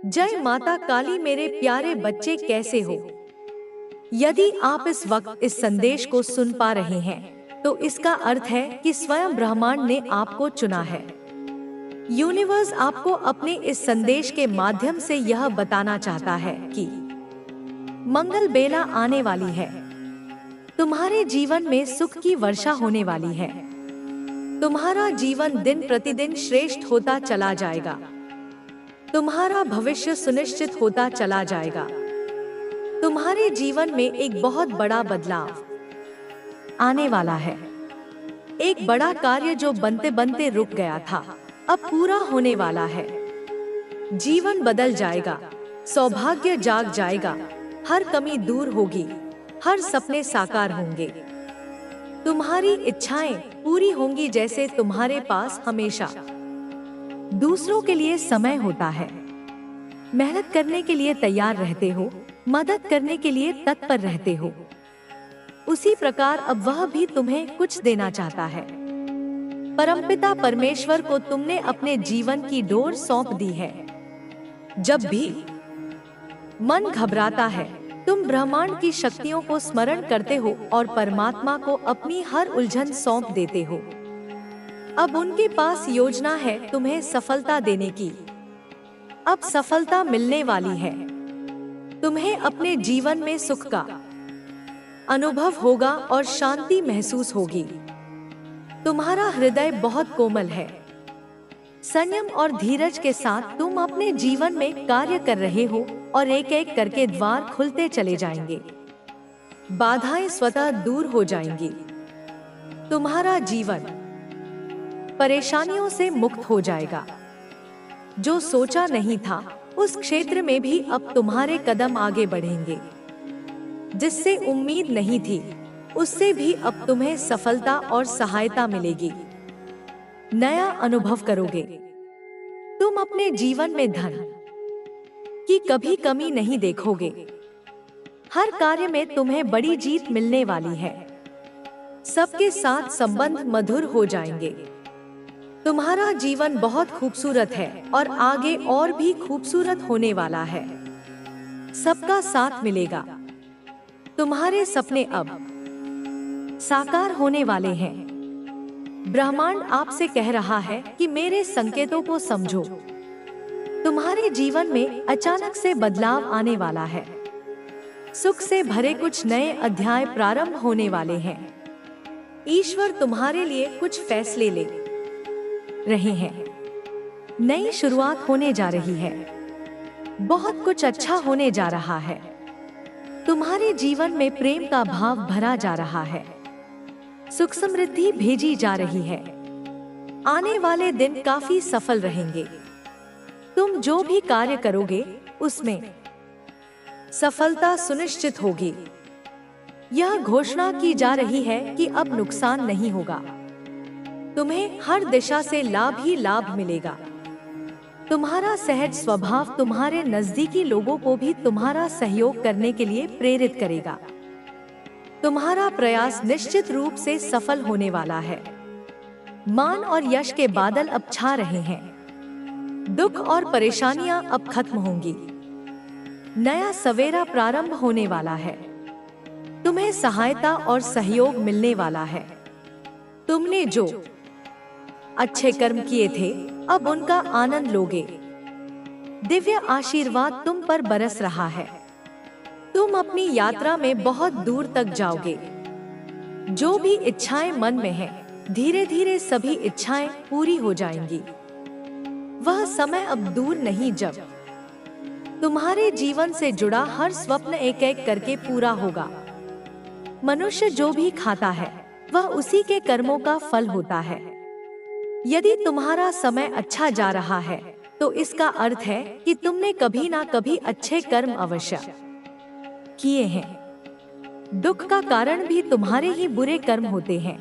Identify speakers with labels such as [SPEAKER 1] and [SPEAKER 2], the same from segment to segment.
[SPEAKER 1] जय माता काली मेरे प्यारे बच्चे, कैसे हो? यदि आप इस वक्त इस संदेश को सुन पा रहे हैं तो इसका अर्थ है कि स्वयं ब्रह्मांड ने आपको चुना है। यूनिवर्स आपको अपने इस संदेश के माध्यम से यह बताना चाहता है कि मंगल बेला आने वाली है। तुम्हारे जीवन में सुख की वर्षा होने वाली है। तुम्हारा जीवन दिन प्रतिदिन श्रेष्ठ होता चला जाएगा। तुम्हारा भविष्य सुनिश्चित होता चला जाएगा। तुम्हारे जीवन में एक बहुत बड़ा बदलाव आने वाला है। एक बड़ा कार्य जो बनते बनते रुक गया था, अब पूरा होने वाला है। जीवन बदल जाएगा, सौभाग्य जाग जाएगा, हर कमी दूर होगी, हर सपने साकार होंगे। तुम्हारी इच्छाएं पूरी होंगी, जैसे तुम्हारे पास हमेशा दूसरों के लिए समय होता है। मेहनत करने के लिए तैयार रहते हो, मदद करने के लिए तत्पर रहते हो। उसी प्रकार अब वह भी तुम्हें कुछ देना चाहता है। परमपिता परमेश्वर को तुमने अपने जीवन की डोर सौंप दी है। जब भी मन घबराता है, तुम ब्रह्मांड की शक्तियों को स्मरण करते हो और परमात्मा को अपनी हर उलझन सौंप देते हो। अब उनके पास योजना है तुम्हें सफलता देने की। अब सफलता मिलने वाली है। तुम्हें अपने जीवन में सुख का अनुभव होगा और शांति महसूस होगी। तुम्हारा हृदय बहुत कोमल है। संयम और धीरज के साथ तुम अपने जीवन में कार्य कर रहे हो और एक एक करके द्वार खुलते चले जाएंगे। बाधाएं स्वतः दूर हो जाएंगी। तुम्हारा जीवन परेशानियों से मुक्त हो जाएगा। जो सोचा नहीं था उस क्षेत्र में भी अब तुम्हारे कदम आगे बढ़ेंगे। जिससे उम्मीद नहीं थी उससे भी अब तुम्हें सफलता और सहायता मिलेगी। नया अनुभव करोगे। तुम अपने जीवन में धन की कभी कमी नहीं देखोगे। हर कार्य में तुम्हें बड़ी जीत मिलने वाली है। सबके साथ संबंध मधुर हो जाएंगे। तुम्हारा जीवन बहुत खूबसूरत है और आगे और भी खूबसूरत होने वाला है। सबका साथ मिलेगा। तुम्हारे सपने अब साकार होने वाले हैं। ब्रह्मांड आपसे कह रहा है कि मेरे संकेतों को समझो। तुम्हारे जीवन में अचानक से बदलाव आने वाला है। सुख से भरे कुछ नए अध्याय प्रारंभ होने वाले हैं। ईश्वर तुम्हारे लिए कुछ फैसले ले रहे हैं। नई शुरुआत होने जा रही है। बहुत कुछ अच्छा होने जा रहा है। तुम्हारे जीवन में प्रेम का भाव भरा जा रहा है। सुख समृद्धि भेजी जा रही है। आने वाले दिन काफी सफल रहेंगे। तुम जो भी कार्य करोगे उसमें सफलता सुनिश्चित होगी। यह घोषणा की जा रही है कि अब नुकसान नहीं होगा। तुम्हें हर दिशा से लाभ ही लाभ मिलेगा। तुम्हारा सहज स्वभाव तुम्हारे नजदीकी लोगों को भी तुम्हारा सहयोग करने के लिए प्रेरित करेगा। तुम्हारा प्रयास निश्चित रूप से सफल होने वाला है। मान और यश के बादल अब छा रहे हैं। दुख और परेशानियां अब खत्म होंगी। नया सवेरा प्रारंभ होने वाला है। तुम्हें सहायता और सहयोग मिलने वाला है। तुमने जो अच्छे कर्म किए थे अब उनका आनंद लोगे। दिव्य आशीर्वाद तुम पर बरस रहा है। तुम अपनी यात्रा में बहुत दूर तक जाओगे। जो भी इच्छाएं मन में हैं, धीरे धीरे सभी इच्छाएं पूरी हो जाएंगी। वह समय अब दूर नहीं जब तुम्हारे जीवन से जुड़ा हर स्वप्न एक एक करके पूरा होगा। मनुष्य जो भी खाता है वह उसी के कर्मों का फल होता है। यदि तुम्हारा समय अच्छा जा रहा है तो इसका अर्थ है कि तुमने कभी ना कभी अच्छे कर्म अवश्य किए हैं। दुख का कारण भी तुम्हारे ही बुरे कर्म होते हैं।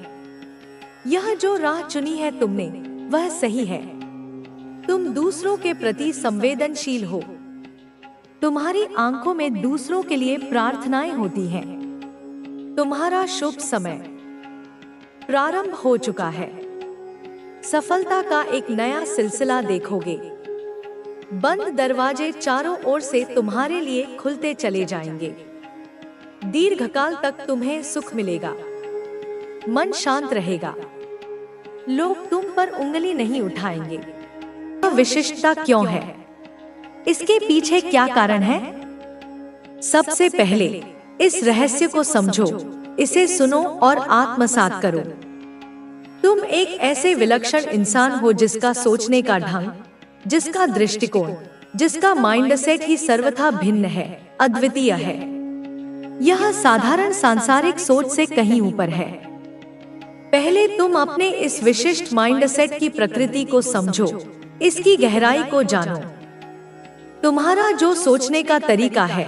[SPEAKER 1] यह जो राह चुनी है तुमने वह सही है। तुम दूसरों के प्रति संवेदनशील हो। तुम्हारी आंखों में दूसरों के लिए प्रार्थनाएं होती हैं। तुम्हारा शुभ समय प्रारंभ हो चुका है। सफलता का एक नया सिलसिला देखोगे। बंद दरवाजे चारों ओर से तुम्हारे लिए खुलते चले जाएंगे। दीर्घकाल तक तुम्हें सुख मिलेगा, मन शांत रहेगा, लोग तुम पर उंगली नहीं उठाएंगे। यह विशिष्टता क्यों है? इसके पीछे क्या कारण है? सबसे पहले इस रहस्य को समझो, इसे सुनो और आत्मसात करो। तुम एक ऐसे विलक्षण इंसान हो जिसका सोचने का ढंग, जिसका दृष्टिकोण, जिसका माइंडसेट ही सर्वथा भिन्न है, अद्वितीय है। यह साधारण सांसारिक सोच से कहीं ऊपर है। पहले तुम अपने इस विशिष्ट माइंडसेट की प्रकृति को समझो, इसकी गहराई को जानो। तुम्हारा जो सोचने का तरीका है,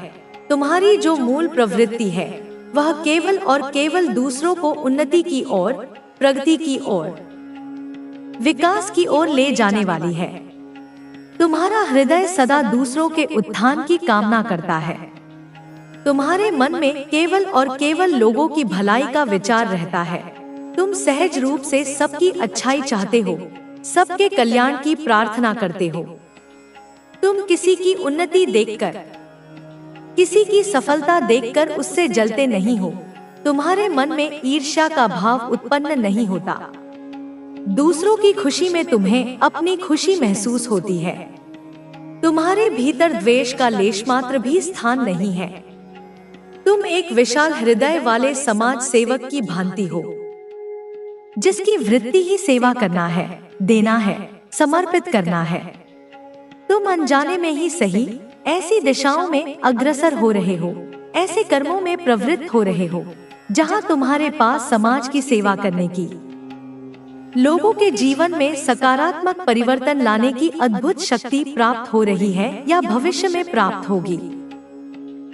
[SPEAKER 1] तुम्हारी जो मूल प्रवृत्ति है, वह केवल और केवल दूसरों को उन्नति की ओर, प्रगति की ओर, विकास की ओर ले जाने वाली है। तुम्हारा हृदय सदा दूसरों के उत्थान की कामना करता है। तुम्हारे मन में केवल और केवल लोगों की भलाई का विचार रहता है। तुम सहज रूप से सबकी अच्छाई चाहते हो, सबके कल्याण की प्रार्थना करते हो। तुम किसी की उन्नति देखकर, किसी की सफलता देखकर उससे जलते नहीं हो। तुम्हारे मन में ईर्ष्या का भाव उत्पन्न नहीं होता। दूसरों की खुशी में तुम्हें अपनी खुशी महसूस होती है। तुम्हारे भीतर द्वेष का लेश मात्र भी स्थान नहीं है। तुम एक विशाल हृदय वाले समाज सेवक की भांति हो, जिसकी वृत्ति ही सेवा करना है, देना है, समर्पित करना है। तुम अनजाने में ही सही ऐसी दिशाओं में अग्रसर हो रहे हो, ऐसे कर्मों में प्रवृत्त हो रहे हो जहां तुम्हारे पास समाज की सेवा करने की, लोगों के जीवन में सकारात्मक परिवर्तन लाने की अद्भुत शक्ति प्राप्त हो रही है या भविष्य में प्राप्त होगी।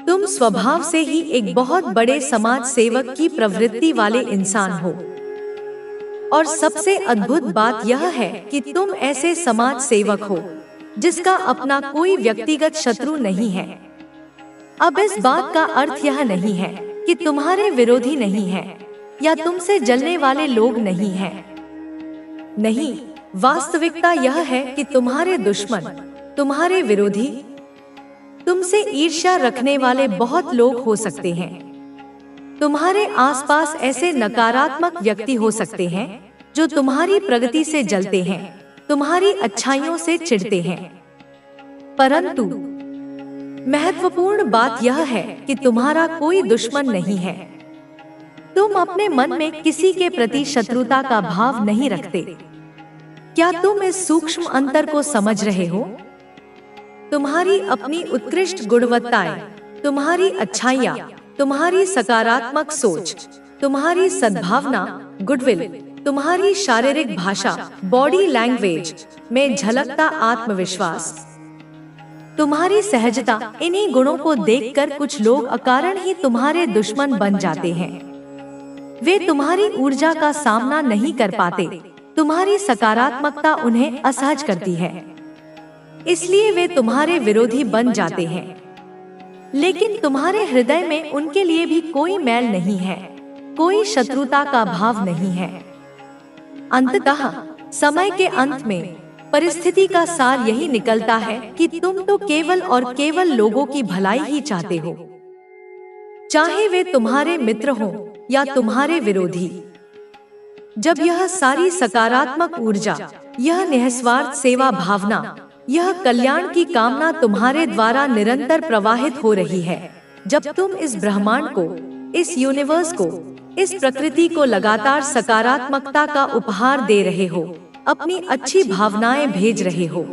[SPEAKER 1] तुम स्वभाव से ही एक बहुत बड़े समाज सेवक की प्रवृत्ति वाले इंसान हो। और सबसे अद्भुत बात यह है कि तुम ऐसे समाज सेवक हो जिसका अपना कोई व्यक्तिगत शत्रु नहीं है। अब इस बात का अर्थ यह नहीं है कि तुम्हारे विरोधी नहीं है या तुमसे जलने वाले लोग नहीं हैं। नहीं, वास्तविकता यह है कि तुम्हारे दुश्मन, तुम्हारे विरोधी, तुमसे ईर्ष्या रखने वाले बहुत लोग हो सकते हैं। तुम्हारे आसपास ऐसे नकारात्मक व्यक्ति हो सकते हैं जो तुम्हारी प्रगति से जलते हैं, तुम्हारी अच्छाइयों से चिढ़ते हैं। परंतु महत्वपूर्ण बात यह है कि तुम्हारा कोई दुश्मन नहीं है। तुम अपने मन में किसी के प्रति शत्रुता का भाव नहीं रखते। क्या तुम इस सूक्ष्म अंतर को समझ रहे हो? तुम्हारी अपनी उत्कृष्ट गुणवत्ताएं, तुम्हारी अच्छाइयाँ, तुम्हारी सकारात्मक सोच, तुम्हारी सद्भावना, गुडविल, तुम्हारी शारीरिक भाषा, बॉडी लैंग्वेज में झलकता आत्मविश्वास, तुम्हारी सहजता, इन्हीं गुणों को देखकर कुछ लोग अकारण ही तुम्हारे दुश्मन बन जाते हैं। वे तुम्हारी ऊर्जा का सामना नहीं कर पाते। तुम्हारी सकारात्मकता उन्हें असहज करती है, इसलिए वे तुम्हारे विरोधी बन जाते हैं। लेकिन तुम्हारे हृदय में उनके लिए भी कोई मैल नहीं है, कोई शत्रुता का भाव नहीं है। अंततः समय के अंत में परिस्थिति का सार यही निकलता है कि तुम तो केवल और केवल लोगों की भलाई ही चाहते हो, चाहे वे तुम्हारे मित्र हों या तुम्हारे विरोधी। जब यह सारी सकारात्मक ऊर्जा, यह निस्वार्थ सेवा भावना, यह कल्याण की कामना तुम्हारे द्वारा निरंतर प्रवाहित हो रही है, जब तुम इस ब्रह्मांड को, इस यूनिवर्स को, इस प्रकृति को लगातार सकारात्मकता का उपहार दे रहे हो, अपनी अच्छी भावनाएं भेज रहे हो,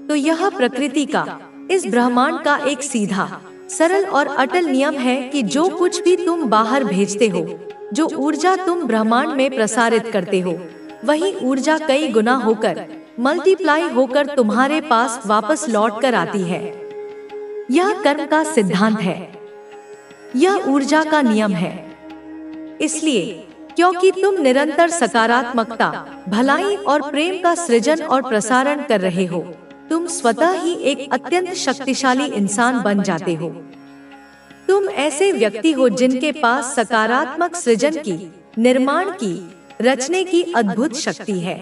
[SPEAKER 1] तो यह प्रकृति का, इस ब्रह्मांड का एक सीधा, सरल और अटल नियम है कि जो कुछ भी तुम बाहर भेजते हो, जो ऊर्जा तुम ब्रह्मांड में प्रसारित करते हो, वही ऊर्जा कई गुना होकर, मल्टीप्लाई होकर तुम्हारे पास वापस लौट कर आती है। यह कर्म का सिद्धांत है, यह ऊर्जा का नियम है। इसलिए क्योंकि तुम निरंतर सकारात्मकता, भलाई और प्रेम का सृजन और प्रसारण कर रहे हो, तुम स्वतः ही एक अत्यंत शक्तिशाली इंसान बन जाते हो। तुम ऐसे व्यक्ति हो जिनके पास सकारात्मक सृजन की, निर्माण की, रचने की अद्भुत शक्ति है।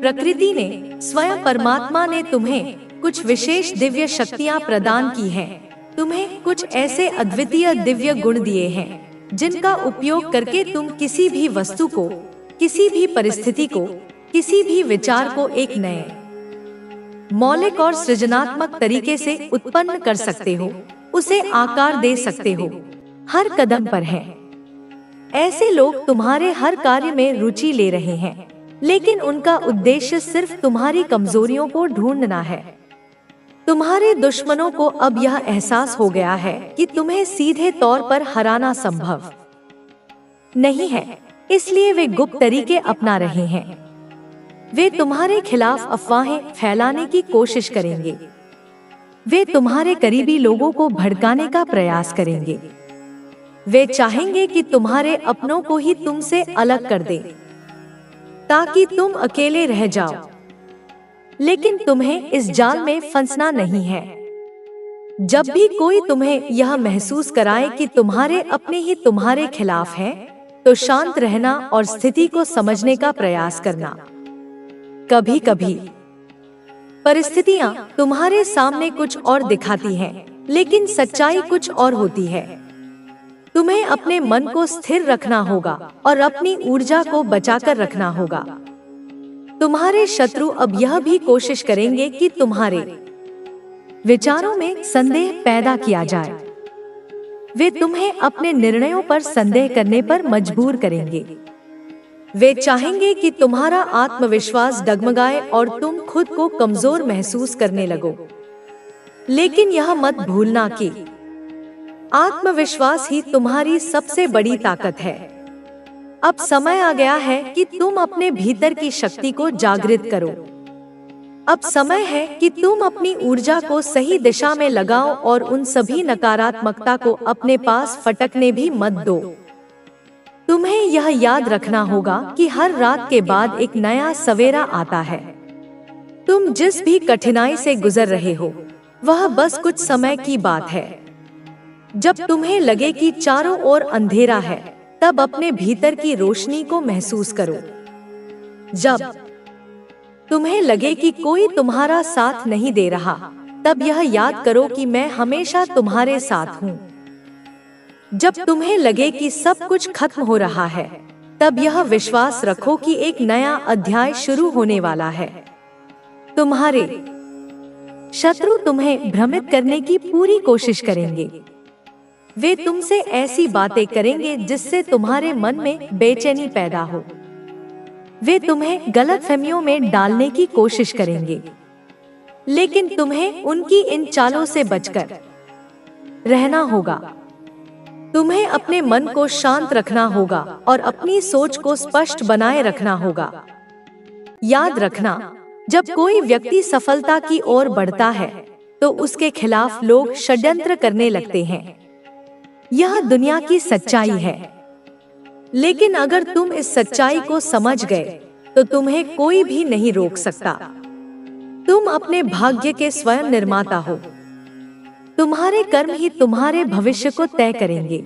[SPEAKER 1] प्रकृति ने, स्वयं परमात्मा ने तुम्हें कुछ विशेष दिव्य शक्तियाँ प्रदान की हैं। तुम्हें कुछ ऐसे अद्वितीय दिव्य गुण दिए हैं जिनका उपयोग करके तुम किसी भी वस्तु को, किसी भी परिस्थिति को, किसी भी विचार को एक नए, मौलिक और सृजनात्मक तरीके से उत्पन्न कर सकते हो, उसे आकार दे सकते हो। हर कदम पर हैं। ऐसे लोग तुम्हारे हर कार्य में रुचि ले रहे हैं, लेकिन उनका उद्देश्य सिर्फ तुम्हारी कमजोरियों को ढूंढना है। तुम्हारे दुश्मनों को अब यह एहसास हो गया है कि तुम्हें सीधे तौर पर हराना संभव नहीं है, इसलिए वे गुप्त तरीके अपना रहे हैं। वे तुम्हारे खिलाफ अफवाहें फैलाने की कोशिश करेंगे। वे तुम्हारे करीबी लोगों को भड़काने का प्रयास करेंगे। वे चाहेंगे कि तुम्हारे अपनों को ही तुमसे अलग कर दें, ताकि तुम अकेले रह जाओ। लेकिन तुम्हें इस जाल में फंसना नहीं है। जब भी कोई तुम्हें यह महसूस कराए कि तुम्हारे अपने ही तुम्हारे खिलाफ हैं, तो शांत रहना और स्थिति को समझने का प्रयास करना। कभी कभी परिस्थितियां तुम्हारे सामने कुछ और दिखाती हैं, लेकिन सच्चाई कुछ और होती है। तुम्हें अपने मन को स्थिर रखना होगा और अपनी ऊर्जा को बचाकर रखना होगा। तुम्हारे शत्रु अब यह भी कोशिश करेंगे कि तुम्हारे विचारों में संदेह पैदा किया जाए। वे तुम्हें अपने निर्णयों पर संदेह करने पर मजबूर करेंगे। वे चाहेंगे कि तुम्हारा आत्मविश्वास डगमगाए और तुम खुद को कमजोर महसूस करने लगो। लेकिन यह मत भूलना कि आत्मविश्वास ही तुम्हारी सबसे बड़ी ताकत है। अब समय आ गया है कि तुम अपने भीतर की शक्ति को जागृत करो। अब समय है कि तुम अपनी ऊर्जा को सही दिशा में लगाओ और उन सभी नकारात्मकता को अपने पास फटकने भी मत दो। तुम्हें यह याद रखना होगा कि हर रात के बाद एक नया सवेरा आता है। तुम जिस भी कठिनाई से गुजर रहे हो, वह बस कुछ समय की बात है। जब तुम्हें लगे कि चारों ओर अंधेरा है, तब अपने भीतर की रोशनी को महसूस करो। जब तुम्हें लगे कि कोई तुम्हारा साथ नहीं दे रहा, तब यह याद करो कि मैं हमेशा तुम्हारे साथ हूँ। जब तुम्हें लगे कि सब कुछ खत्म हो रहा है, तब यह विश्वास रखो कि एक नया अध्याय शुरू होने वाला है। तुम्हारे शत्रु तुम्हें भ्रमित करने की पूरी कोशिश करेंगे। वे तुमसे ऐसी बातें करेंगे जिससे तुम्हारे मन में बेचैनी पैदा हो। वे तुम्हें गलतफहमियों में डालने की कोशिश करेंगे, लेकिन तुम्हें उनकी इन चालों से बचकर रहना होगा। तुम्हें अपने मन को शांत रखना होगा और अपनी सोच को स्पष्ट बनाए रखना होगा। याद रखना, जब कोई व्यक्ति सफलता की ओर बढ़ता है, तो उसके खिलाफ लोग षड्यंत्र करने लगते हैं। यह दुनिया की सच्चाई है। लेकिन अगर तुम इस सच्चाई को समझ गए, तो तुम्हें कोई भी नहीं रोक सकता। तुम अपने भाग्य के स्वयं निर्माता हो। तुम्हारे कर्म ही तुम्हारे भविष्य को तय करेंगे।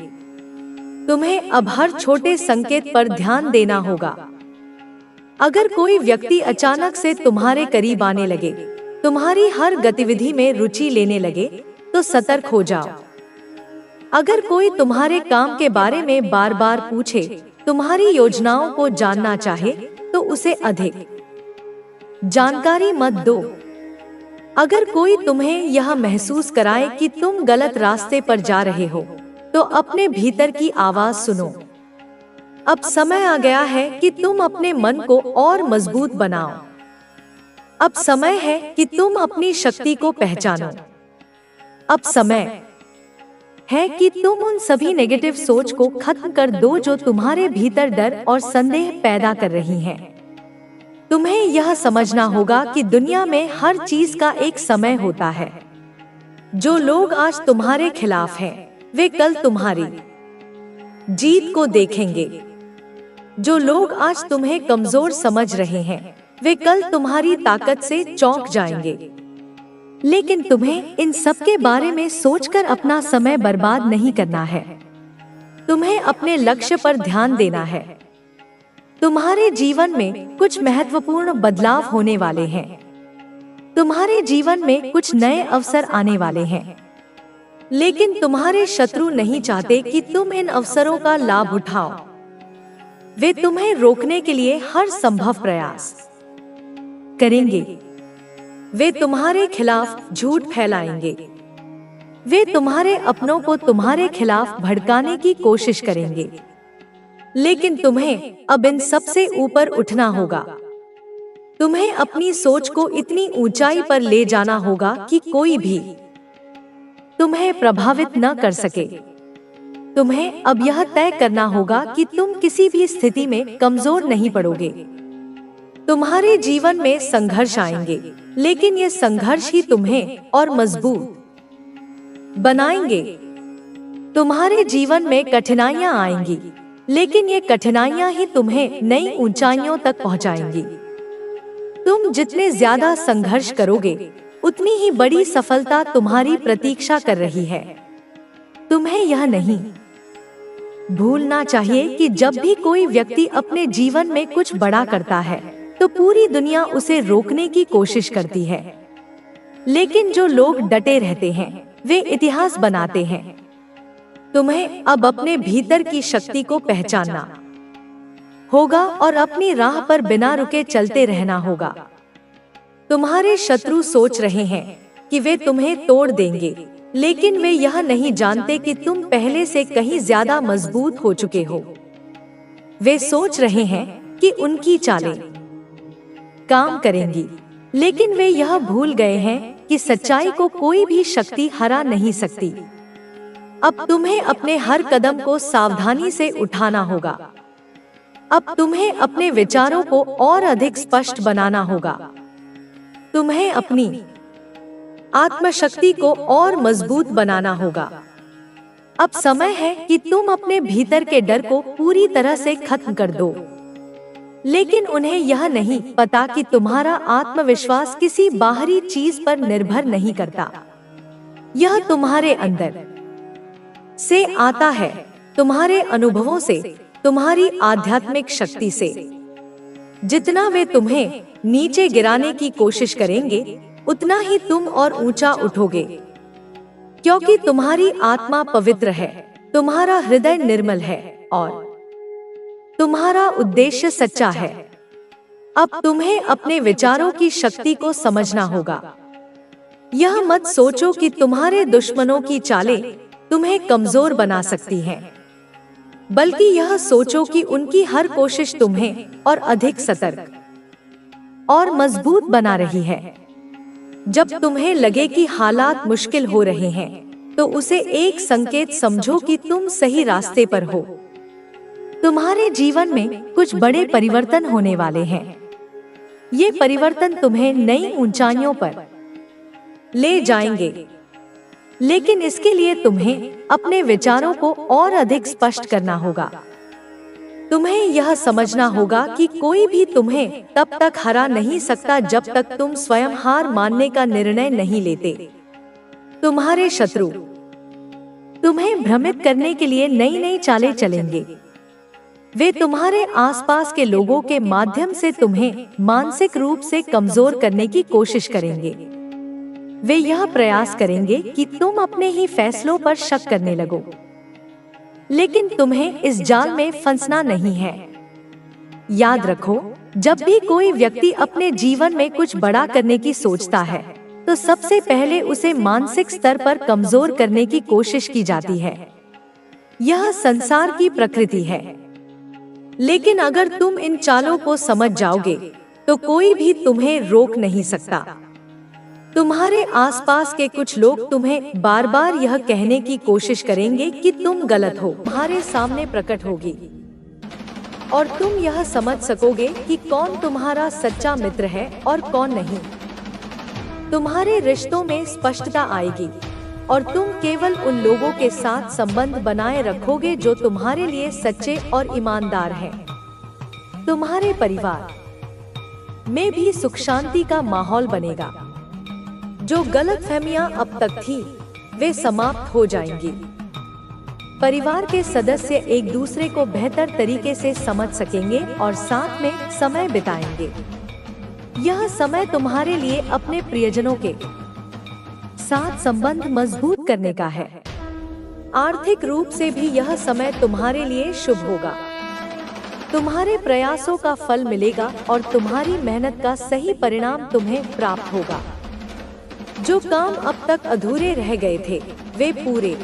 [SPEAKER 1] तुम्हें अब हर छोटे संकेत पर ध्यान देना होगा। अगर कोई व्यक्ति अचानक से तुम्हारे करीब आने लगे, तुम्हारी हर गतिविधि में रुचि लेने लगे, तो सतर्क हो जाओ। अगर कोई तुम्हारे काम के बारे में बार बार पूछे, तुम्हारी योजनाओं को जानना चाहे, तो उसे अधिक जानकारी मत दो। अगर कोई तुम्हें यह महसूस कराए कि तुम गलत रास्ते पर जा रहे हो, तो अपने भीतर की आवाज सुनो। अब समय आ गया है कि तुम अपने मन को और मजबूत बनाओ। अब समय है कि तुम अपनी शक्ति को पहचानो। अब समय है कि तुम उन सभी नेगेटिव सोच को खत्म कर दो जो तुम्हारे भीतर डर और संदेह पैदा कर रही हैं। तुम्हें यह समझना होगा कि दुनिया में हर चीज का एक समय होता है। जो लोग आज तुम्हारे खिलाफ हैं, वे कल तुम्हारी जीत को देखेंगे। जो लोग आज तुम्हें कमजोर समझ रहे हैं, वे कल तुम्हारी ताकत से चौंक जाएंगे। लेकिन तुम्हें इन सब के बारे में सोचकर अपना समय बर्बाद नहीं करना है। तुम्हें अपने लक्ष्य पर ध्यान देना है। तुम्हारे जीवन में कुछ महत्वपूर्ण बदलाव होने वाले हैं। तुम्हारे जीवन में कुछ नए अवसर आने वाले हैं, लेकिन तुम्हारे शत्रु नहीं चाहते कि तुम इन अवसरों का लाभ उठाओ। वे तुम्हें रोकने के लिए हर संभव प्रयास करेंगे। वे तुम्हारे खिलाफ झूठ फैलाएंगे। वे तुम्हारे अपनों को तुम्हारे खिलाफ भड़काने की कोशिश करेंगे, लेकिन तुम्हें अब इन सब से ऊपर उठना होगा। तुम्हें अपनी सोच को इतनी ऊंचाई पर ले जाना होगा कि कोई भी तुम्हें प्रभावित न कर सके। तुम्हें अब यह तय करना होगा कि तुम किसी भी स्थिति में कमजोर नहीं पड़ोगे। तुम्हारे जीवन में संघर्ष आएंगे, लेकिन ये संघर्ष ही तुम्हें और मजबूत बनाएंगे। तुम्हारे जीवन में कठिनाइयां आएंगी, लेकिन ये कठिनाइयां ही तुम्हें नई ऊंचाइयों तक पहुंचाएंगी। तुम जितने ज्यादा संघर्ष करोगे, उतनी ही बड़ी सफलता तुम्हारी प्रतीक्षा कर रही है। तुम्हें यह नहीं भूलना चाहिए कि जब भी कोई व्यक्ति अपने जीवन में कुछ बड़ा करता है, तो पूरी दुनिया उसे रोकने की कोशिश करती है। लेकिन जो लोग डटे रहते हैं, वे इतिहास बनाते हैं। तुम्हें अब अपने भीतर की शक्ति को पहचानना होगा और अपनी राह पर बिना रुके चलते रहना होगा। तुम्हारे शत्रु सोच रहे हैं कि वे तुम्हें तोड़ देंगे, लेकिन वे यह नहीं जानते कि तुम पहले से कहीं ज्यादा मजबूत हो चुके हो। वे सोच रहे हैं कि उनकी चालें काम करेंगी, लेकिन वे यह भूल गए हैं कि सच्चाई को कोई भी शक्ति हरा नहीं सकती। अब तुम्हें अपने हर कदम को सावधानी से उठाना होगा। अब तुम्हें अपने विचारों को और अधिक स्पष्ट बनाना होगा। तुम्हें अपनी आत्मशक्ति को और मजबूत बनाना होगा। अब समय है कि तुम अपने भीतर के डर को पूरी तरह से खत्म कर दो। लेकिन उन्हें यह नहीं पता कि तुम्हारा आत्मविश्वास किसी बाहरी चीज पर निर्भर नहीं करता। यह तुम्हारे अंदर से आता है, तुम्हारे अनुभवों से, तुम्हारी आध्यात्मिक शक्ति से। जितना वे तुम्हें नीचे गिराने की कोशिश करेंगे, उतना ही तुम और ऊंचा उठोगे, क्योंकि तुम्हारी आत्मा पवित्र है, तुम्हारा हृदय निर्मल है और तुम्हारा उद्देश्य सच्चा है। अब तुम्हें अपने विचारों की शक्ति को समझना होगा। यह मत सोचो कि तुम्हारे दुश्मनों की चालें तुम्हें कमजोर बना सकती हैं, बल्कि यह सोचो कि उनकी हर कोशिश तुम्हें और अधिक सतर्क और मजबूत बना रही है। जब तुम्हें लगे कि हालात मुश्किल हो रहे हैं, तो उसे एक संकेत समझो कि तुम सही रास्ते पर हो। तुम्हारे जीवन में कुछ बड़े परिवर्तन होने वाले हैं। ये परिवर्तन तुम्हें नई ऊंचाइयों पर ले जाएंगे, लेकिन इसके लिए तुम्हें अपने विचारों को और अधिक स्पष्ट करना होगा। तुम्हें यह समझना होगा कि कोई भी तुम्हें तब तक हरा नहीं सकता जब तक तुम स्वयं हार मानने का निर्णय नहीं लेते। तुम्हारे शत्रु तुम्हें भ्रमित करने के लिए नई नई चालें चलेंगे। वे तुम्हारे आसपास के लोगों के माध्यम से तुम्हें मानसिक रूप से कमजोर करने की कोशिश करेंगे। वे यह प्रयास करेंगे कि तुम अपने ही फैसलों पर शक करने लगो, लेकिन तुम्हें इस जाल में फंसना नहीं है। याद रखो, जब भी कोई व्यक्ति अपने जीवन में कुछ बड़ा करने की सोचता है, तो सबसे पहले उसे मानसिक स्तर पर कमजोर करने की कोशिश की जाती है। यह संसार की प्रकृति है। लेकिन अगर तुम इन चालों को समझ जाओगे, तो कोई भी तुम्हें रोक नहीं सकता। तुम्हारे आसपास के कुछ लोग तुम्हें बार बार यह कहने की कोशिश करेंगे कि तुम गलत हो, तुम्हारे सामने प्रकट होगी, और तुम यह समझ सकोगे कि कौन तुम्हारा सच्चा मित्र है और कौन नहीं। तुम्हारे रिश्तों में स्पष्टता आएगी, और तुम केवल उन लोगों के साथ संबंध बनाए रखोगे जो तुम्हारे लिए सच्चे और ईमानदार हैं। तुम्हारे परिवार में भी सुख शांति का माहौल बनेगा। जो गलतफहमियां अब तक थी, वे समाप्त हो जाएंगी। परिवार के सदस्य एक दूसरे को बेहतर तरीके से समझ सकेंगे और साथ में समय बिताएंगे। यह समय तुम्हारे लिए अपने प्रियजनों के साथ संबंध मजबूत करने का है। आर्थिक रूप से भी यह समय तुम्हारे लिए शुभ होगा। तुम्हारे प्रयासों का फल मिलेगा और तुम्हारी मेहनत का सही परिणाम तुम्हें प्राप्त होगा। जो काम अब तक अधूरे रह गए थे वे पूरे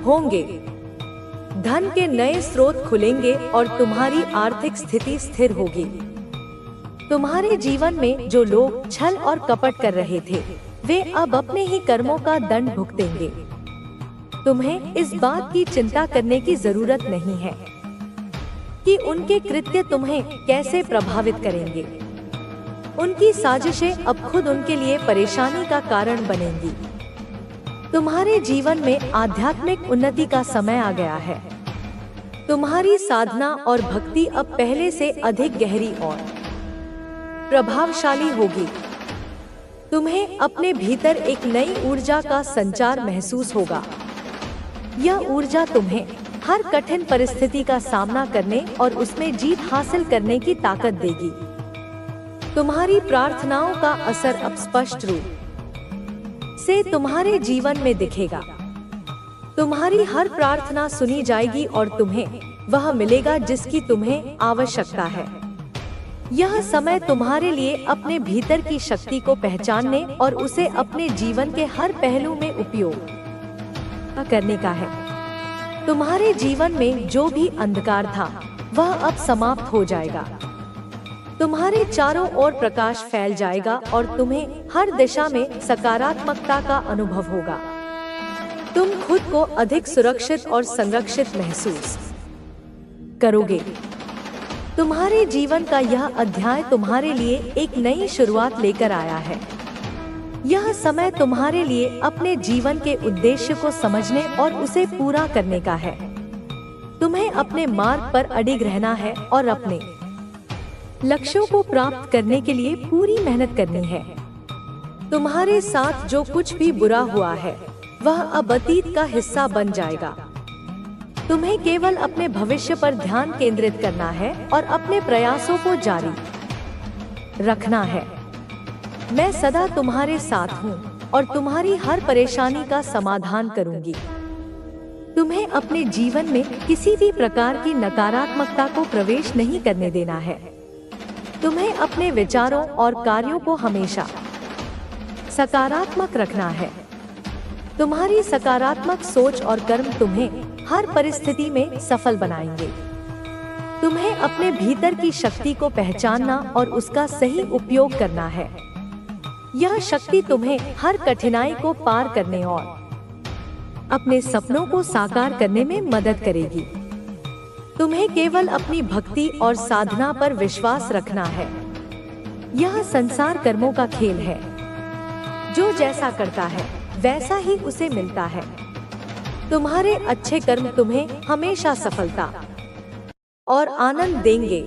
[SPEAKER 1] होंगे। धन के नए स्रोत खुलेंगे और तुम्हारी आर्थिक स्थिति स्थिर होगी। तुम्हारे जीवन में जो लोग छल और कपट कर रहे थे वे अब अपने ही कर्मों का दंड भुगतेंगे। तुम्हें इस बात की चिंता करने की जरूरत नहीं है कि उनके कृत्य तुम्हें कैसे प्रभावित करेंगे। उनकी साजिशें अब खुद उनके लिए परेशानी का कारण बनेंगी। तुम्हारे जीवन में आध्यात्मिक उन्नति का समय आ गया है। तुम्हारी साधना और भक्ति अब पहले से अधिक गहरी और प्रभावशाली होगी। तुम्हें अपने भीतर एक नई ऊर्जा का संचार महसूस होगा। यह ऊर्जा तुम्हें हर कठिन परिस्थिति का सामना करने और उसमें जीत हासिल करने की ताकत देगी। तुम्हारी प्रार्थनाओं का असर अब स्पष्ट रूप से तुम्हारे जीवन में दिखेगा। तुम्हारी हर प्रार्थना सुनी जाएगी और तुम्हें वह मिलेगा जिसकी तुम्हें आवश्यकता है। यह समय तुम्हारे लिए अपने भीतर की शक्ति को पहचानने और उसे अपने जीवन के हर पहलू में उपयोग करने का है। तुम्हारे जीवन में जो भी अंधकार था वह अब समाप्त हो जाएगा। तुम्हारे चारों ओर प्रकाश फैल जाएगा और तुम्हें हर दिशा में सकारात्मकता का अनुभव होगा। तुम खुद को अधिक सुरक्षित और संरक्षित महसूस करोगे। तुम्हारे जीवन का यह अध्याय तुम्हारे लिए एक नई शुरुआत लेकर आया है। यह समय तुम्हारे लिए अपने जीवन के उद्देश्य को समझने और उसे पूरा करने का है। तुम्हें अपने मार्ग पर अडिग रहना है और अपने लक्ष्यों को प्राप्त करने के लिए पूरी मेहनत करनी है। तुम्हारे साथ जो कुछ भी बुरा हुआ है वह अब अतीत का हिस्सा बन जाएगा। तुम्हें केवल अपने भविष्य पर ध्यान केंद्रित करना है और अपने प्रयासों को जारी रखना है। मैं सदा तुम्हारे साथ हूँ और तुम्हारी हर परेशानी का समाधान करूँगी। तुम्हें अपने जीवन में किसी भी प्रकार की नकारात्मकता को प्रवेश नहीं करने देना है। तुम्हें अपने विचारों और कार्यों को हमेशा सकारात्मक रखना है। तुम्हारी सकारात्मक सोच और कर्म तुम्हें हर परिस्थिति में सफल बनाएंगे। तुम्हें अपने भीतर की शक्ति को पहचानना और उसका सही उपयोग करना है। यह शक्ति तुम्हें हर कठिनाई को पार करने और अपने सपनों को साकार करने में मदद करेगी। तुम्हें केवल अपनी भक्ति और साधना पर विश्वास रखना है। यह संसार कर्मों का खेल है। जो जैसा करता है वैसा ही उसे मिलता है। तुम्हारे अच्छे कर्म तुम्हें हमेशा सफलता और आनंद देंगे।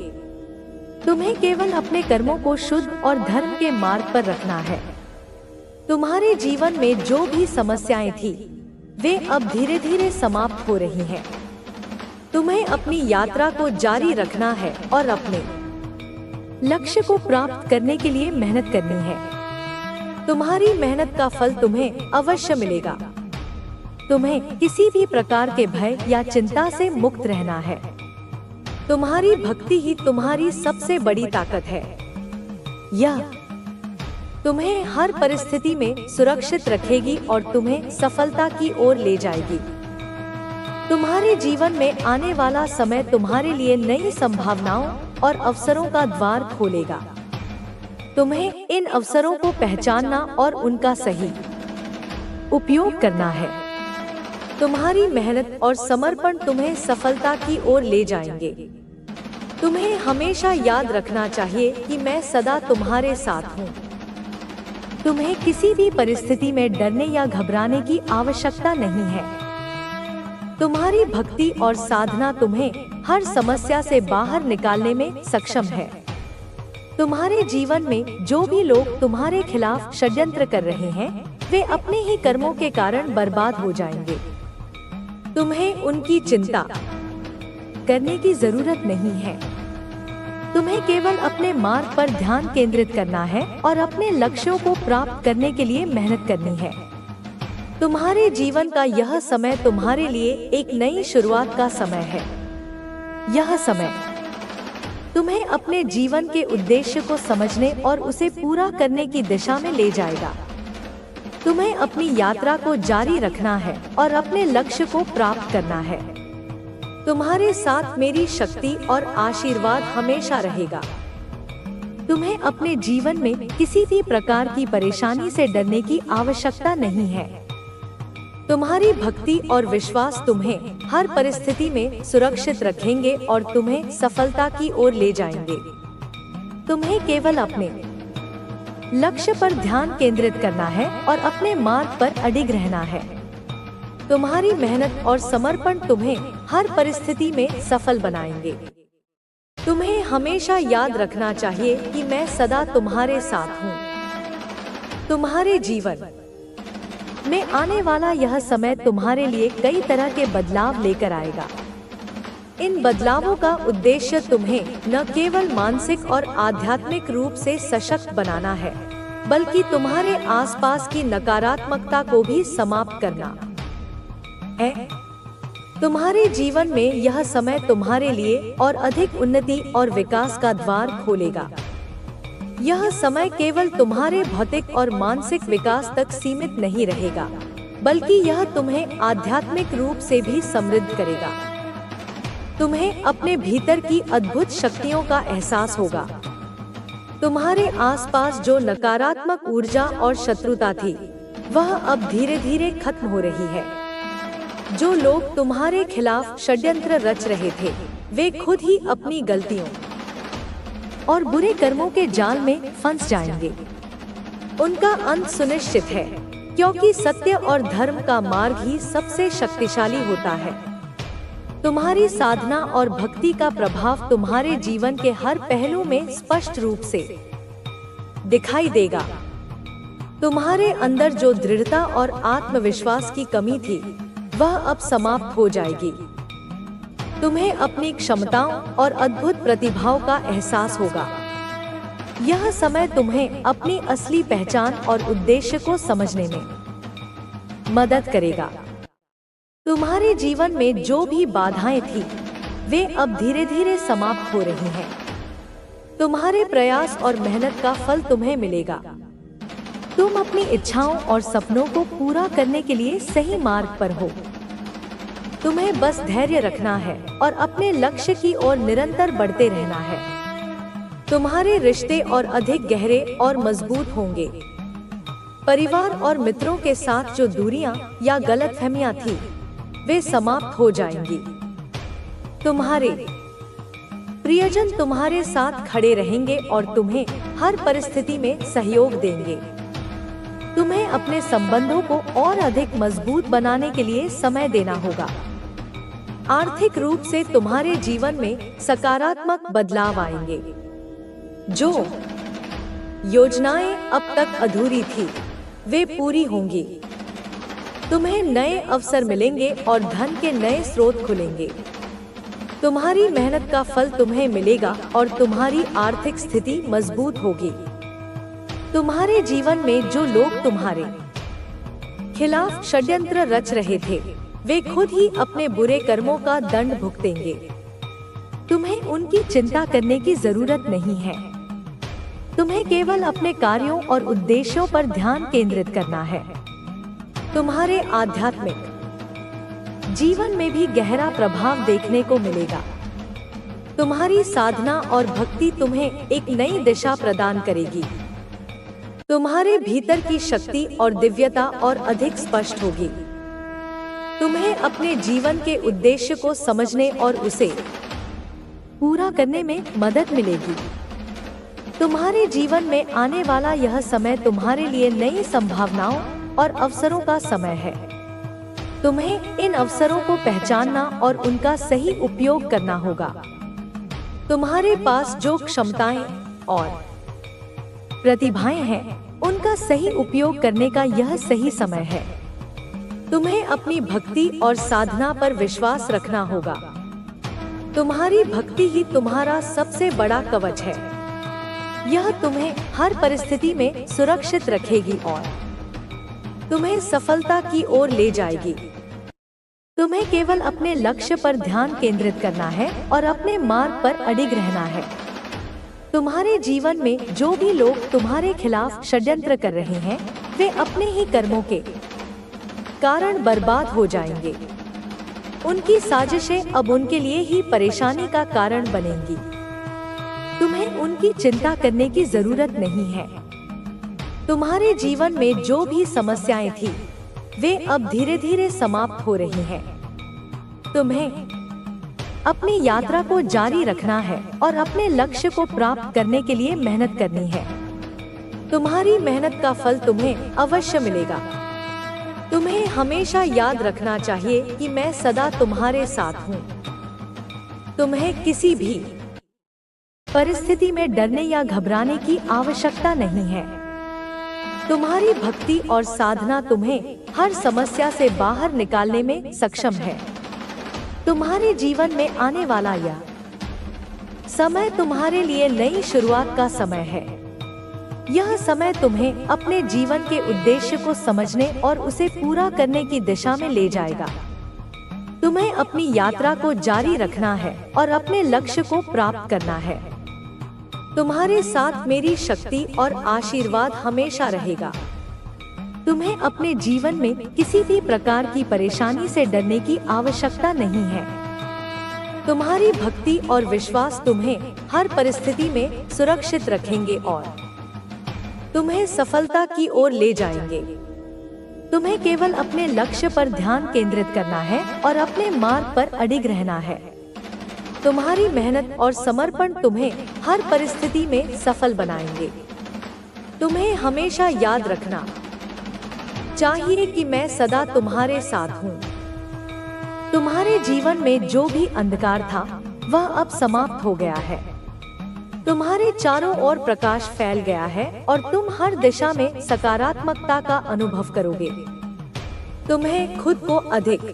[SPEAKER 1] तुम्हें केवल अपने कर्मों को शुद्ध और धर्म के मार्ग पर रखना है। तुम्हारे जीवन में जो भी समस्याएं थी वे अब धीरे धीरे समाप्त हो रही हैं। तुम्हें अपनी यात्रा को जारी रखना है और अपने लक्ष्य को प्राप्त करने के लिए मेहनत करनी है। तुम्हारी मेहनत का फल तुम्हें अवश्य मिलेगा। तुम्हें किसी भी प्रकार के भय या चिंता से मुक्त रहना है। तुम्हारी भक्ति ही तुम्हारी सबसे बड़ी ताकत है। यह तुम्हें हर परिस्थिति में सुरक्षित रखेगी और तुम्हें सफलता की ओर ले जाएगी। तुम्हारे जीवन में आने वाला समय तुम्हारे लिए नई संभावनाओं और अवसरों का द्वार खोलेगा। तुम्हें इन अवसरों को पहचानना और उनका सही उपयोग करना है। तुम्हारी मेहनत और समर्पण तुम्हें सफलता की ओर ले जाएंगे। तुम्हें हमेशा याद रखना चाहिए कि मैं सदा तुम्हारे साथ हूँ। तुम्हें किसी भी परिस्थिति में डरने या घबराने की आवश्यकता नहीं है। तुम्हारी भक्ति और साधना तुम्हें हर समस्या से बाहर निकालने में सक्षम है। तुम्हारे जीवन में जो भी लोग तुम्हारे खिलाफ षड्यंत्र कर रहे हैं वे अपने ही कर्मों के कारण बर्बाद हो जाएंगे। तुम्हें उनकी चिंता करने की जरूरत नहीं है। तुम्हें केवल अपने मार्ग पर ध्यान केंद्रित करना है और अपने लक्ष्यों को प्राप्त करने के लिए मेहनत करनी है। तुम्हारे जीवन का यह समय तुम्हारे लिए एक नई शुरुआत का समय है। यह समय तुम्हें अपने जीवन के उद्देश्य को समझने और उसे पूरा करने की दिशा में ले जाएगा। तुम्हें अपनी यात्रा को जारी रखना है और अपने लक्ष्य को प्राप्त करना है। तुम्हारे साथ मेरी शक्ति और आशीर्वाद हमेशा रहेगा। तुम्हें अपने जीवन में किसी भी प्रकार की परेशानी से डरने की आवश्यकता नहीं है। तुम्हारी भक्ति और विश्वास तुम्हें हर परिस्थिति में सुरक्षित रखेंगे और तुम्हें सफलता की ओर ले जाएंगे। तुम्हें केवल अपने लक्ष्य पर ध्यान केंद्रित करना है और अपने मार्ग पर अडिग रहना है। तुम्हारी मेहनत और समर्पण तुम्हें हर परिस्थिति में सफल बनाएंगे। तुम्हें हमेशा याद रखना चाहिए कि मैं सदा तुम्हारे साथ हूँ। तुम्हारे जीवन में आने वाला यह समय तुम्हारे लिए कई तरह के बदलाव लेकर आएगा। इन बदलावों का उद्देश्य तुम्हें न केवल मानसिक और आध्यात्मिक रूप से सशक्त बनाना है, बल्कि तुम्हारे आसपास की नकारात्मकता को भी समाप्त करना है। तुम्हारे जीवन में यह समय तुम्हारे लिए और अधिक उन्नति और विकास का द्वार खोलेगा। यह समय केवल तुम्हारे भौतिक और मानसिक विकास तक सीमित नहीं रहेगा, बल्कि यह तुम्हें आध्यात्मिक रूप से भी समृद्ध करेगा। तुम्हें अपने भीतर की अद्भुत शक्तियों का एहसास होगा। तुम्हारे आसपास जो नकारात्मक ऊर्जा और शत्रुता थी, वह अब धीरे धीरे खत्म हो रही है। जो लोग तुम्हारे खिलाफ षड्यंत्र रच रहे थे, वे खुद ही अपनी गलतियों और बुरे कर्मों के जाल में फंस जाएंगे। उनका अंत सुनिश्चित है, क्योंकि सत्य और धर्म का मार्ग ही सबसे शक्तिशाली होता है। तुम्हारी साधना और भक्ति का प्रभाव तुम्हारे जीवन के हर पहलू में स्पष्ट रूप से दिखाई देगा। तुम्हारे अंदर जो दृढ़ता और आत्मविश्वास की कमी थी, वह अब समाप्त हो जाएगी। तुम्हें अपनी क्षमताओं और अद्भुत प्रतिभाओं का एहसास होगा। यह समय तुम्हें अपनी असली पहचान और उद्देश्य को समझने में मदद करेगा। तुम्हारे जीवन में जो भी बाधाएं थी, वे अब धीरे धीरे समाप्त हो रही हैं। तुम्हारे प्रयास और मेहनत का फल तुम्हें मिलेगा। तुम अपनी इच्छाओं और सपनों को पूरा करने के लिए सही मार्ग पर हो। तुम्हें बस धैर्य रखना है और अपने लक्ष्य की ओर निरंतर बढ़ते रहना है। तुम्हारे रिश्ते और अधिक गहरे और मजबूत होंगे। परिवार और मित्रों के साथ जो दूरियां या गलतफहमियां थी, वे समाप्त हो जाएंगी। तुम्हारे प्रियजन तुम्हारे साथ खड़े रहेंगे और तुम्हें हर परिस्थिति में सहयोग देंगे। तुम्हें अपने संबंधों को और अधिक मजबूत बनाने के लिए समय देना होगा। आर्थिक रूप से तुम्हारे जीवन में सकारात्मक बदलाव आएंगे। जो योजनाएं अब तक अधूरी थी, वे पूरी होंगी। तुम्हें नए अवसर मिलेंगे और धन के नए स्रोत खुलेंगे। तुम्हारी मेहनत का फल तुम्हें मिलेगा और तुम्हारी आर्थिक स्थिति मजबूत होगी। तुम्हारे जीवन में जो लोग तुम्हारे खिलाफ षड्यंत्र रच रहे थे, वे खुद ही अपने बुरे कर्मों का दंड भुगतेंगे। तुम्हें उनकी चिंता करने की जरूरत नहीं है। तुम्हें केवल अपने कार्यों और उद्देश्यों पर ध्यान केंद्रित करना है। तुम्हारे आध्यात्मिक जीवन में भी गहरा प्रभाव देखने को मिलेगा। तुम्हारी साधना और भक्ति तुम्हें एक नई दिशा प्रदान करेगी। तुम्हारे भीतर की शक्ति और दिव्यता और अधिक स्पष्ट होगी। तुम्हें अपने जीवन के उद्देश्य को समझने और उसे पूरा करने में मदद मिलेगी। तुम्हारे जीवन में आने वाला यह समय तुम्हारे लिए नई संभावनाओं और अवसरों का समय है। तुम्हें इन अवसरों को पहचानना और उनका सही उपयोग करना होगा। तुम्हारे पास जो क्षमताएं और प्रतिभाएं हैं, उनका सही उपयोग करने का यह सही समय है। तुम्हें अपनी भक्ति और साधना पर विश्वास रखना होगा। तुम्हारी भक्ति ही तुम्हारा सबसे बड़ा कवच है। यह तुम्हें हर परिस्थिति में सुरक्षित रखेगी और तुम्हें सफलता की ओर ले जाएगी। तुम्हें केवल अपने लक्ष्य पर ध्यान केंद्रित करना है और अपने मार्ग पर अडिग रहना है। तुम्हारे जीवन में जो भी लोग तुम्हारे खिलाफ षड्यंत्र कर रहे हैं, वे अपने ही कर्मों के कारण बर्बाद हो जाएंगे। उनकी साजिशें अब उनके लिए ही परेशानी का कारण बनेंगी। तुम्हें उनकी चिंता करने की जरूरत नहीं है। तुम्हारे जीवन में जो भी समस्याएं थी, वे अब धीरे धीरे समाप्त हो रही हैं। तुम्हें अपनी यात्रा को जारी रखना है और अपने लक्ष्य को प्राप्त करने के लिए मेहनत करनी है। तुम्हारी मेहनत का फल तुम्हें अवश्य मिलेगा। तुम्हें हमेशा याद रखना चाहिए कि मैं सदा तुम्हारे साथ हूँ। तुम्हें किसी भी परिस्थिति में डरने या घबराने की आवश्यकता नहीं है। तुम्हारी भक्ति और साधना तुम्हें हर समस्या से बाहर निकालने में सक्षम है। तुम्हारे जीवन में आने वाला यह समय तुम्हारे लिए नई शुरुआत का समय है। यह समय तुम्हें अपने जीवन के उद्देश्य को समझने और उसे पूरा करने की दिशा में ले जाएगा। तुम्हें अपनी यात्रा को जारी रखना है और अपने लक्ष्य को प्राप्त करना है। तुम्हारे साथ मेरी शक्ति और आशीर्वाद हमेशा रहेगा। तुम्हें अपने जीवन में किसी भी प्रकार की परेशानी से डरने की आवश्यकता नहीं है। तुम्हारी भक्ति और विश्वास तुम्हें हर परिस्थिति में सुरक्षित रखेंगे और तुम्हें सफलता की ओर ले जाएंगे। तुम्हें केवल अपने लक्ष्य पर ध्यान केंद्रित करना है और अपने मार्ग पर अडिग रहना है। तुम्हारी मेहनत और समर्पण तुम्हें हर परिस्थिति में सफल बनाएंगे। तुम्हें हमेशा याद रखना चाहिए कि मैं सदा तुम्हारे साथ हूँ। तुम्हारे जीवन में जो भी अंधकार था, वह अब समाप्त हो गया है। तुम्हारे चारों ओर प्रकाश फैल गया है और तुम हर दिशा में सकारात्मकता का अनुभव करोगे। तुम्हें खुद को अधिक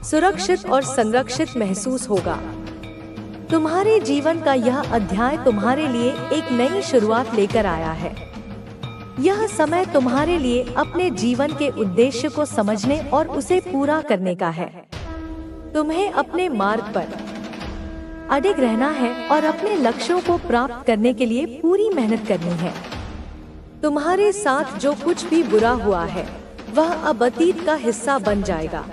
[SPEAKER 1] सुरक्षित और संरक्षित महसूस होगा। तुम्हारे जीवन का यह अध्याय तुम्हारे लिए एक नई शुरुआत लेकर आया है। यह समय तुम्हारे लिए अपने जीवन के उद्देश्य को समझने और उसे पूरा करने का है। तुम्हें अपने मार्ग पर अडिग रहना है और अपने लक्ष्यों को प्राप्त करने के लिए पूरी मेहनत करनी है। तुम्हारे साथ जो कुछ भी बुरा हुआ है, वह अब अतीत का हिस्सा बन जाएगा।